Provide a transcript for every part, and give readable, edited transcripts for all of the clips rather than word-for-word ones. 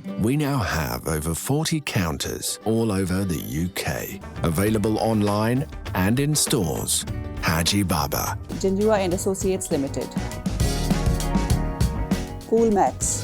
We now have over 40 counters all over the UK, available online and in stores. Haji Baba. Jinjua and Associates Limited. Coolmax.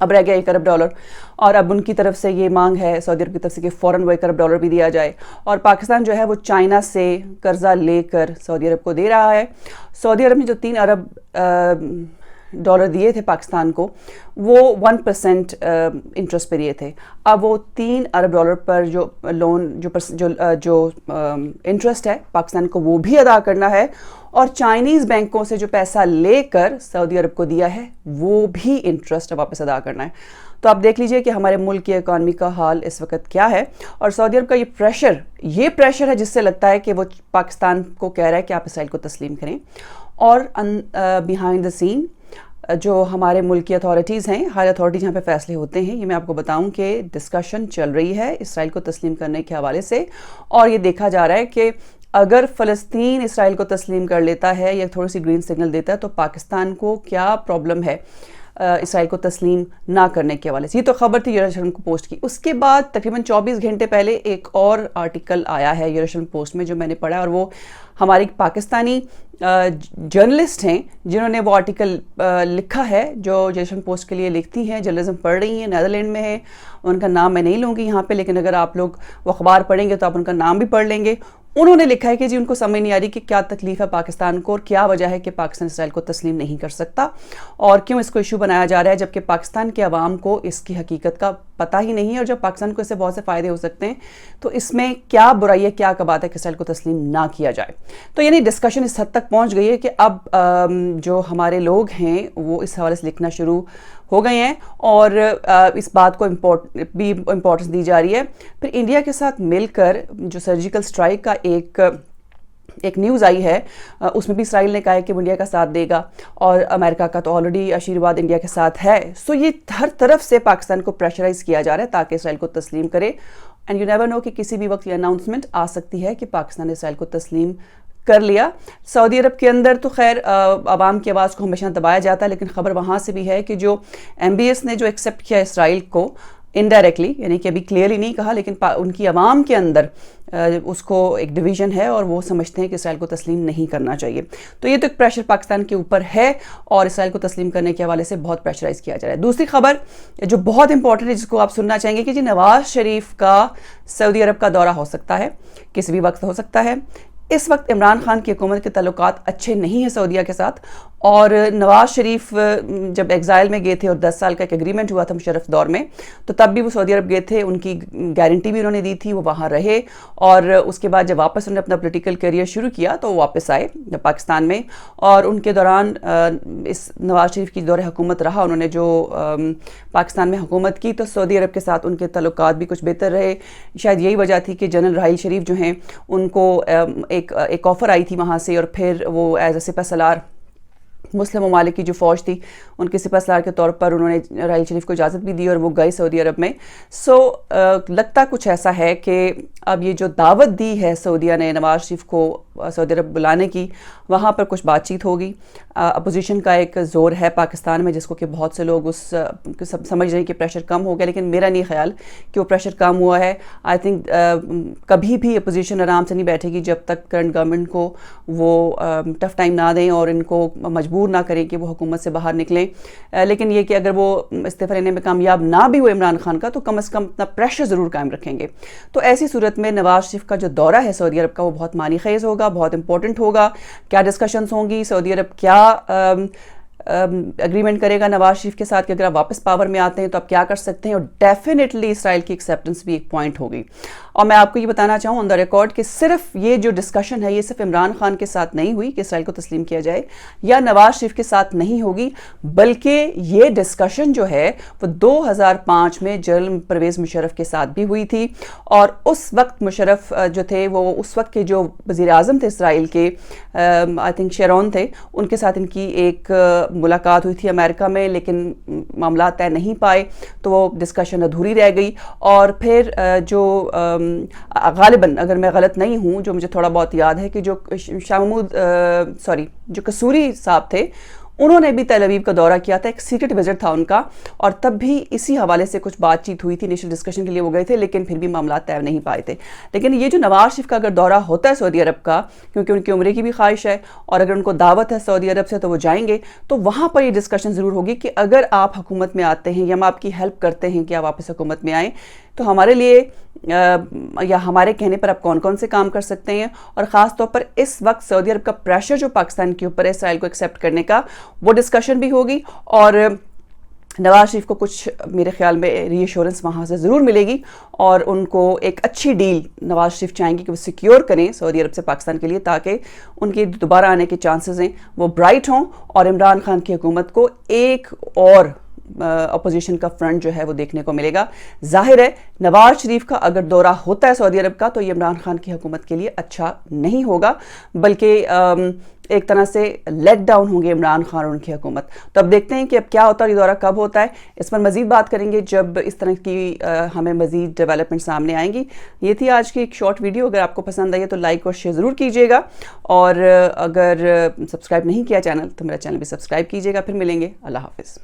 اب رہ گیا $1 ارب، اور اب ان کی طرف سے یہ مانگ ہے سعودی عرب کی طرف سے کہ فوراً وہ $1 ارب بھی دیا جائے، اور پاکستان جو ہے وہ چائنا سے قرضہ لے کر سعودی عرب کو دے رہا ہے۔ سعودی عرب نے جو $3 ارب دیے تھے پاکستان کو، وہ 1% انٹرسٹ پہ دیے تھے۔ اب وہ $3 ارب پر جو لون جو انٹرسٹ ہے پاکستان کو وہ بھی ادا کرنا ہے، اور چائنیز بینکوں سے جو پیسہ لے کر سعودی عرب کو دیا ہے وہ بھی انٹرسٹ واپس ادا کرنا ہے۔ تو آپ دیکھ لیجئے کہ ہمارے ملک کی اکانومی کا حال اس وقت کیا ہے، اور سعودی عرب کا یہ پریشر ہے جس سے لگتا ہے کہ وہ پاکستان کو کہہ رہا ہے کہ آپ اسرائیل کو تسلیم کریں، اور بیہائنڈ دا سین جو ہمارے ملک کی اتھارٹیز ہیں، ہائی اتھارٹی جہاں پہ فیصلے ہوتے ہیں، یہ میں آپ کو بتاؤں کہ ڈسکشن چل رہی ہے اسرائیل کو تسلیم کرنے کے حوالے سے، اور یہ دیکھا جا رہا ہے کہ اگر فلسطین اسرائیل کو تسلیم کر لیتا ہے یا تھوڑی سی گرین سگنل دیتا ہے تو پاکستان کو کیا پرابلم ہے اسرائیل کو تسلیم نہ کرنے کے حوالے سے۔ یہ تو خبر تھی یروشلم پوسٹ کی۔ اس کے بعد تقریباً 24 گھنٹے پہلے ایک اور آرٹیکل آیا ہے یروشلم پوسٹ میں جو میں نے پڑھا، اور وہ ہماری پاکستانی جرنلسٹ ہیں جنہوں نے وہ آرٹیکل لکھا ہے، جو یروشلم پوسٹ کے لیے لکھتی ہیں، جرنلزم پڑھ رہی ہیں، نیدرلینڈ میں ہے، ان کا نام میں نہیں لوں گی یہاں پہ، لیکن اگر آپ لوگ وہ اخبار پڑھیں گے تو آپ ان کا نام بھی پڑھ لیں گے۔ انہوں نے لکھا ہے کہ جی ان کو سمجھ نہیں آ رہی کہ کیا تکلیف ہے پاکستان کو، اور کیا وجہ ہے کہ پاکستان اسرائیل کو تسلیم نہیں کر سکتا، اور کیوں اس کو ایشو بنایا جا رہا ہے جبکہ پاکستان کے عوام کو اس کی حقیقت کا پتہ ہی نہیں ہے، اور جب پاکستان کو اس سے بہت سے فائدے ہو سکتے ہیں تو اس میں کیا برائی ہے، کیا بات ہے کہ اسرائیل کو تسلیم نہ کیا جائے۔ تو یعنی ڈسکشن اس حد تک پہنچ گئی ہے کہ اب جو ہمارے لوگ ہیں وہ اس حوالے سے لکھنا شروع ہو گئے ہیں، اور اس بات کو بھی امپورٹنس دی جا رہی ہے۔ پھر انڈیا کے ساتھ مل کر جو سرجیکل سٹرائک کا ایک نیوز آئی ہے، اس میں بھی اسرائیل نے کہا ہے کہ وہ انڈیا کا ساتھ دے گا، اور امریکہ کا تو آلریڈی آشیرواد انڈیا کے ساتھ ہے۔ سو یہ ہر طرف سے پاکستان کو پریشرائز کیا جا رہا ہے تاکہ اسرائیل کو تسلیم کرے، اینڈ یو نیور نو کہ کسی بھی وقت یہ اناؤنسمنٹ آ سکتی ہے کہ پاکستان نے اسرائیل کو تسلیم کر لیا۔ سعودی عرب کے اندر تو خیر عوام کی آواز کو ہمیشہ دبایا جاتا ہے، لیکن خبر وہاں سے بھی ہے کہ جو MBS نے جو ایکسیپٹ کیا اسرائیل کو انڈائریکٹلی، یعنی کہ ابھی کلیئرلی نہیں کہا، لیکن ان کی عوام کے اندر اس کو ایک ڈویژن ہے، اور وہ سمجھتے ہیں کہ اسرائیل کو تسلیم نہیں کرنا چاہیے۔ تو یہ تو ایک پریشر پاکستان کے اوپر ہے، اور اسرائیل کو تسلیم کرنے کے حوالے سے بہت پریشرائز کیا جا رہا ہے۔ دوسری خبر جو بہت امپورٹنٹ ہے جس کو آپ سننا چاہیں گے کہ جی نواز شریف کا سعودی عرب کا دورہ ہو سکتا ہے، کسی بھی وقت ہو سکتا ہے۔ اس وقت عمران خان کی حکومت کے تعلقات اچھے نہیں ہیں سعودیہ کے ساتھ، اور نواز شریف جب ایگزائل میں گئے تھے اور 10 سال کا ایک ایگریمنٹ ہوا تھا مشرف دور میں، تو تب بھی وہ سعودی عرب گئے تھے، ان کی گارنٹی بھی انہوں نے دی تھی، وہ وہاں رہے، اور اس کے بعد جب واپس انہوں نے اپنا پولیٹیکل کیریئر شروع کیا تو وہ واپس آئے پاکستان میں، اور ان کے دوران اس نواز شریف کی دور حکومت رہا، انہوں نے جو پاکستان میں حکومت کی تو سعودی عرب کے ساتھ ان کے تعلقات بھی کچھ بہتر رہے۔ شاید یہی وجہ تھی کہ جنرل راحیل شریف جو ہیں ان کو ایک آفر آئی تھی وہاں سے، اور پھر وہ ایز اے سپہ سالار مسلم ممالک کی جو فوج تھی ان کے سپہ سالار کے طور پر انہوں نے راحیل شریف کو اجازت بھی دی، اور وہ گئے سعودی عرب میں۔ سو لگتا کچھ ایسا ہے کہ اب یہ جو دعوت دی ہے سعودیہ نے نواز شریف کو سعودی عرب بلانے کی، وہاں پر کچھ بات چیت ہوگی۔ اپوزیشن کا ایک زور ہے پاکستان میں جس کو کہ بہت سے لوگ سمجھ رہے ہیں کہ پریشر کم ہو گیا، لیکن میرا نہیں خیال کہ وہ پریشر کم ہوا ہے۔ آئی تھنک کبھی بھی اپوزیشن آرام سے نہیں بیٹھے گی جب تک کرنٹ گورنمنٹ کو وہ ٹف ٹائم نہ دیں اور ان کو مجبور نہ کریں کہ وہ حکومت سے باہر نکلیں۔ لیکن یہ کہ اگر وہ استعفا لینے میں کامیاب نہ بھی ہوئے عمران خان کا، تو کم از کم اپنا پریشر ضرور قائم رکھیں گے۔ تو ایسی صورت میں نواز شریف کا جو دورہ ہے سعودی عرب کا وہ بہت معنی خیز ہوگا، بہت امپورٹنٹ ہوگا۔ کیا ڈسکشنز ہوں گی، سعودی عرب کیا اگریمنٹ کرے گا نواز شریف کے ساتھ کہ اگر آپ واپس پاور میں آتے ہیں تو آپ کیا کر سکتے ہیں، اور ڈیفینیٹلی اسرائیل کی ایکسیپٹنس بھی ایک پوائنٹ ہوگی۔ اور میں آپ کو یہ بتانا چاہوں آن دا ریکارڈ کہ صرف یہ جو ڈسکشن ہے یہ صرف عمران خان کے ساتھ نہیں ہوئی کہ اسرائیل کو تسلیم کیا جائے، یا نواز شریف کے ساتھ نہیں ہوگی، بلکہ یہ ڈسکشن جو ہے وہ 2005 میں جنرل پرویز مشرف کے ساتھ بھی ہوئی تھی، اور اس وقت مشرف جو تھے وہ اس وقت کے جو وزیر اعظم تھے اسرائیل کے، آئی تھنک شیرون تھے، ان کے ساتھ ان کی ایک ملاقات ہوئی تھی امریکہ میں، لیکن معاملات طے نہیں پائے تو وہ ڈسکشن ادھوری رہ گئی۔ اور پھر جو غالباً اگر میں غلط نہیں ہوں، جو مجھے تھوڑا بہت یاد ہے کہ جو جو قصوری صاحب تھے انہوں نے بھی تل ابیب کا دورہ کیا تھا, ایک سیکرٹ وزٹ تھا ان کا, اور تب بھی اسی حوالے سے کچھ بات چیت ہوئی تھی, انیشل ڈسکشن کے لیے وہ گئے تھے, لیکن پھر بھی معاملات طے نہیں پائے تھے. لیکن یہ جو نواز شریف کا اگر دورہ ہوتا ہے سعودی عرب کا, کیونکہ ان کی عمرے کی بھی خواہش ہے اور اگر ان کو دعوت ہے سعودی عرب سے تو وہ جائیں گے, تو وہاں پر یہ ڈسکشن ضرور ہوگی کہ اگر آپ حکومت میں آتے ہیں یا ہم آپ کی ہیلپ کرتے ہیں کہ آپ واپس حکومت میں آئیں, تو ہمارے لیے یا ہمارے کہنے پر آپ کون کون سے کام کر سکتے ہیں. اور خاص طور پر اس وقت سعودی عرب کا پریشر جو پاکستان کے اوپر ہے اسرائیل کو ایکسیپٹ کرنے کا, وہ ڈسکشن بھی ہوگی, اور نواز شریف کو کچھ میرے خیال میں ری ایشورنس وہاں سے ضرور ملے گی, اور ان کو ایک اچھی ڈیل نواز شریف چاہیں گے کہ وہ سیکیور کریں سعودی عرب سے پاکستان کے لیے, تاکہ ان کے دوبارہ آنے کے چانسز ہیں وہ برائٹ ہوں, اور عمران خان کی حکومت کو ایک اور اپوزیشن کا فرنٹ جو ہے وہ دیکھنے کو ملے گا. ظاہر ہے نواز شریف کا اگر دورہ ہوتا ہے سعودی عرب کا تو یہ عمران خان کی حکومت کے لیے اچھا نہیں ہوگا, بلکہ ایک طرح سے لیٹ ڈاؤن ہوں گے عمران خان اور ان کی حکومت. تو اب دیکھتے ہیں کہ اب کیا ہوتا ہے, یہ دورہ کب ہوتا ہے, اس پر مزید بات کریں گے جب اس طرح کی ہمیں مزید ڈیولپمنٹ سامنے آئیں گی. یہ تھی آج کی ایک شارٹ ویڈیو, اگر آپ کو پسند آئی ہے تو لائک اور شیئر ضرور کیجیے گا, اور اگر سبسکرائب نہیں کیا چینل تو میرا چینل بھی سبسکرائب کیجیے گا. پھر ملیں گے, اللہ حافظ.